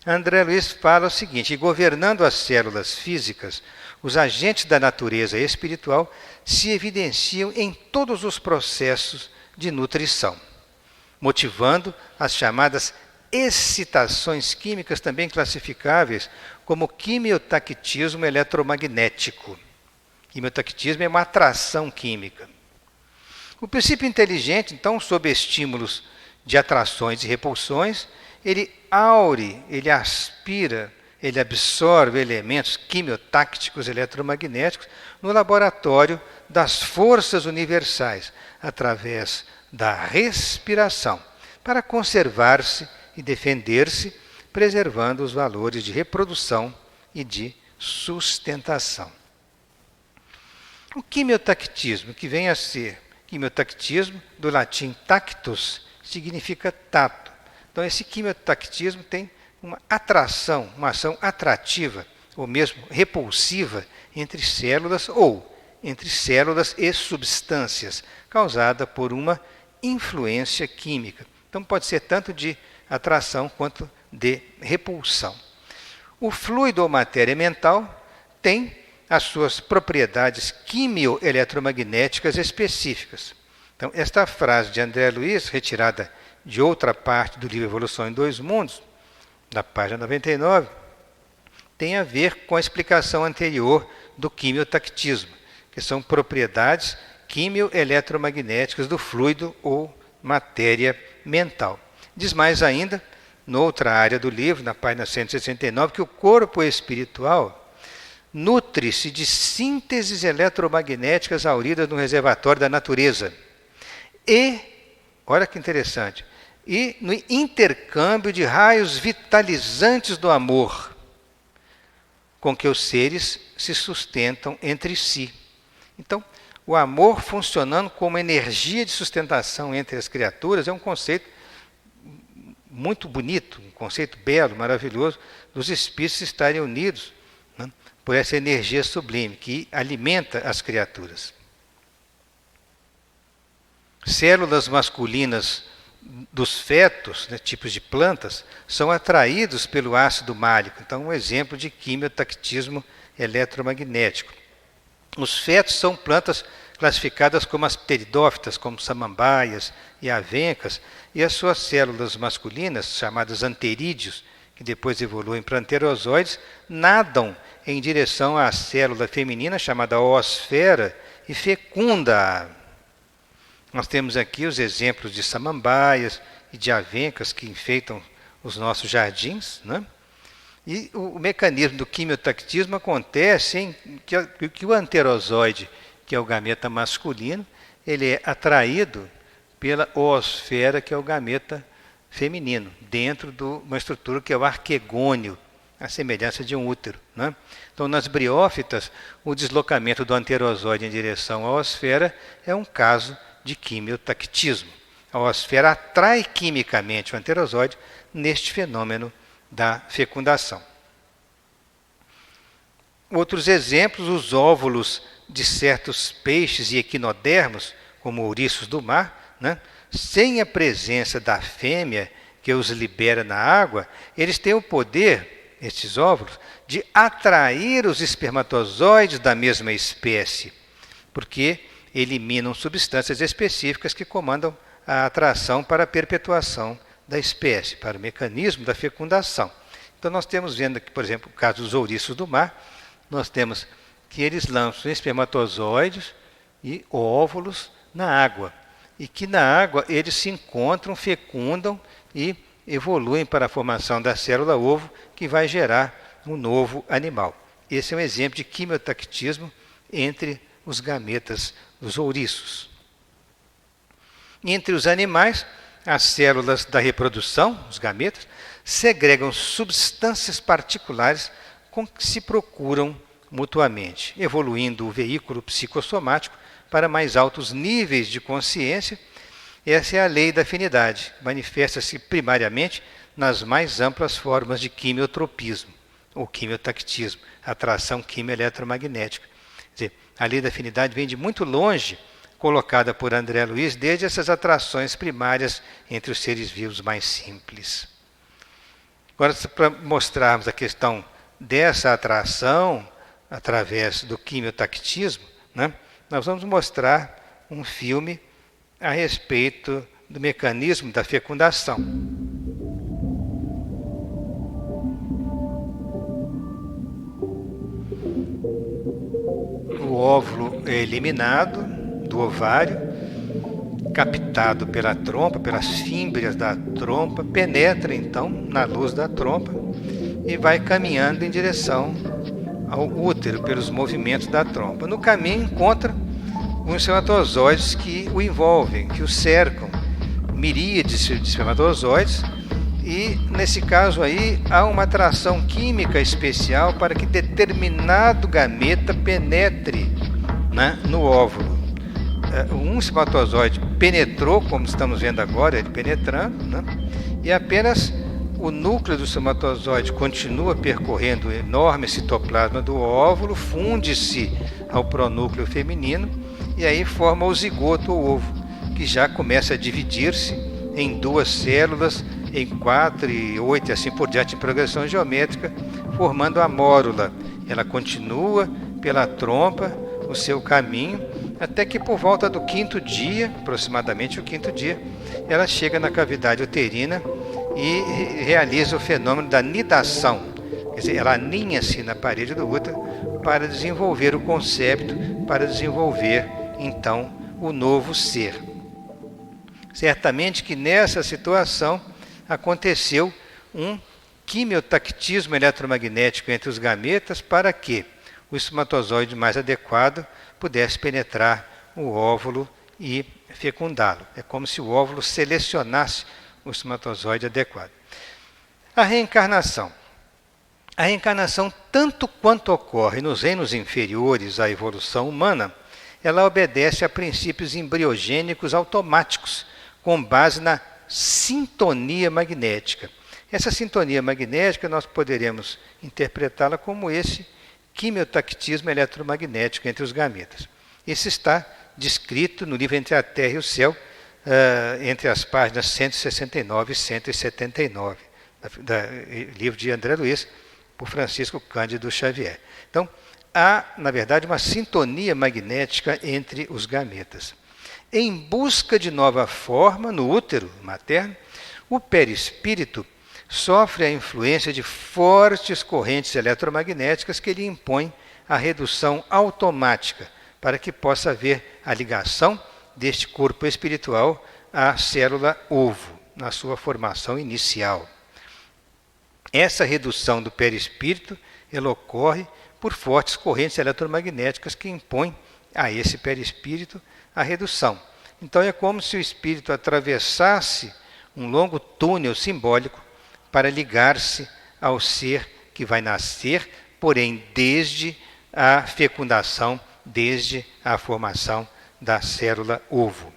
André Luiz fala o seguinte: governando as células físicas, os agentes da natureza espiritual se evidenciam em todos os processos de nutrição, motivando as chamadas excitações químicas, também classificáveis como quimiotactismo eletromagnético. Quimiotactismo é uma atração química. O princípio inteligente, então, sob estímulos de atrações e repulsões, ele aure, ele aspira, ele absorve elementos quimiotácticos eletromagnéticos no laboratório das forças universais, através da respiração, para conservar-se e defender-se, preservando os valores de reprodução e de sustentação. O quimiotactismo, que vem a ser quimiotactismo, do latim tactus, significa tato. Então, esse quimiotactismo tem uma atração, uma ação atrativa, ou mesmo repulsiva, entre células e substâncias, causada por uma influência química. Então, pode ser tanto de atração quanto de repulsão. O fluido ou matéria mental tem as suas propriedades quimioeletromagnéticas específicas. Então, esta frase de André Luiz, retirada de outra parte do livro Evolução em Dois Mundos, da página 99, tem a ver com a explicação anterior do quimiotactismo, que são propriedades quimioeletromagnéticas do fluido ou matéria mental. Diz mais ainda, noutra área do livro, na página 169, que o corpo espiritual nutre-se de sínteses eletromagnéticas auridas no reservatório da natureza. E, olha que interessante, e no intercâmbio de raios vitalizantes do amor, com que os seres se sustentam entre si. Então, o amor funcionando como energia de sustentação entre as criaturas é um conceito muito bonito, um conceito belo, maravilhoso, dos espíritos estarem unidos, né, por essa energia sublime que alimenta as criaturas. Células masculinas dos fetos, né, tipos de plantas, são atraídos pelo ácido málico. Então, um exemplo de quimiotactismo eletromagnético. Os fetos são plantas classificadas como as pteridófitas, como samambaias e avencas, e as suas células masculinas, chamadas anterídeos, que depois evoluem para anterozoides, nadam em direção à célula feminina, chamada oosfera, e fecunda-a. Nós temos aqui os exemplos de samambaias e de avencas que enfeitam os nossos jardins, né? E o mecanismo do quimiotactismo acontece em que o anterozoide, que é o gameta masculino, ele é atraído pela oosfera, que é o gameta feminino, dentro de uma estrutura que é o arquegônio, a semelhança de um útero, né? Então, nas briófitas, o deslocamento do anterozoide em direção à oosfera é um caso de quimiotactismo. A oosfera atrai quimicamente o anterozoide neste fenômeno da fecundação. Outros exemplos, os óvulos de certos peixes e equinodermos, como ouriços do mar, né, sem a presença da fêmea que os libera na água, eles têm o poder, estes óvulos, de atrair os espermatozoides da mesma espécie, porque eliminam substâncias específicas que comandam a atração para a perpetuação da espécie, para o mecanismo da fecundação. Então, nós temos vendo aqui, por exemplo, o caso dos ouriços do mar, nós temos que eles lançam espermatozoides e óvulos na água, e que na água eles se encontram, fecundam e evoluem para a formação da célula-ovo, que vai gerar um novo animal. Esse é um exemplo de quimiotactismo entre os gametas dos ouriços. Entre os animais, as células da reprodução, os gametas, segregam substâncias particulares com que se procuram mutuamente, evoluindo o veículo psicossomático para mais altos níveis de consciência. Essa é a lei da afinidade, manifesta-se primariamente nas mais amplas formas de quimiotropismo, ou quimiotactismo, atração quimioeletromagnética. Quer dizer, a lei da afinidade vem de muito longe, colocada por André Luiz, desde essas atrações primárias entre os seres vivos mais simples. Agora, para mostrarmos a questão dessa atração através do quimiotactismo, né, nós vamos mostrar um filme a respeito do mecanismo da fecundação. O óvulo é eliminado do ovário, captado pela trompa, pelas fímbrias da trompa, penetra então na luz da trompa e vai caminhando em direção ao útero pelos movimentos da trompa. No caminho encontra os espermatozoides que o envolvem, que o cercam, miríades de espermatozoides, e nesse caso aí há uma atração química especial para que determinado gameta penetre, né, no óvulo. Um espermatozoide penetrou, como estamos vendo agora, ele penetrando, né, e apenas o núcleo do espermatozoide continua percorrendo o enorme citoplasma do óvulo, funde-se ao pronúcleo feminino e aí forma o zigoto ou ovo, que já começa a dividir-se em 2 células, em 4 e 8 e assim por diante, em progressão geométrica, formando a mórula. Ela continua pela trompa o seu caminho, até que por volta do 5º dia, aproximadamente o 5º dia, ela chega na cavidade uterina e realiza o fenômeno da nidação. Quer dizer, ela aninha-se na parede do útero para desenvolver o concepto, para desenvolver, então, o novo ser. Certamente que nessa situação aconteceu um quimiotactismo eletromagnético entre os gametas para que o espermatozoide mais adequado pudesse penetrar o óvulo e fecundá-lo. É como se o óvulo selecionasse o espermatozoide adequado. A reencarnação. A reencarnação, tanto quanto ocorre nos reinos inferiores à evolução humana, ela obedece a princípios embriogênicos automáticos, com base na sintonia magnética. Essa sintonia magnética nós poderemos interpretá-la como esse quimiotactismo eletromagnético entre os gametas. Isso está descrito no livro Entre a Terra e o Céu, entre as páginas 169 e 179, do livro de André Luiz, por Francisco Cândido Xavier. Então, há, na verdade, uma sintonia magnética entre os gametas. Em busca de nova forma no útero materno, o perispírito sofre a influência de fortes correntes eletromagnéticas que lhe impõem a redução automática para que possa haver a ligação deste corpo espiritual à célula ovo, na sua formação inicial. Essa redução do perispírito ela ocorre por fortes correntes eletromagnéticas que impõem a esse perispírito a redução. Então é como se o espírito atravessasse um longo túnel simbólico para ligar-se ao ser que vai nascer, porém desde a fecundação, desde a formação da célula ovo.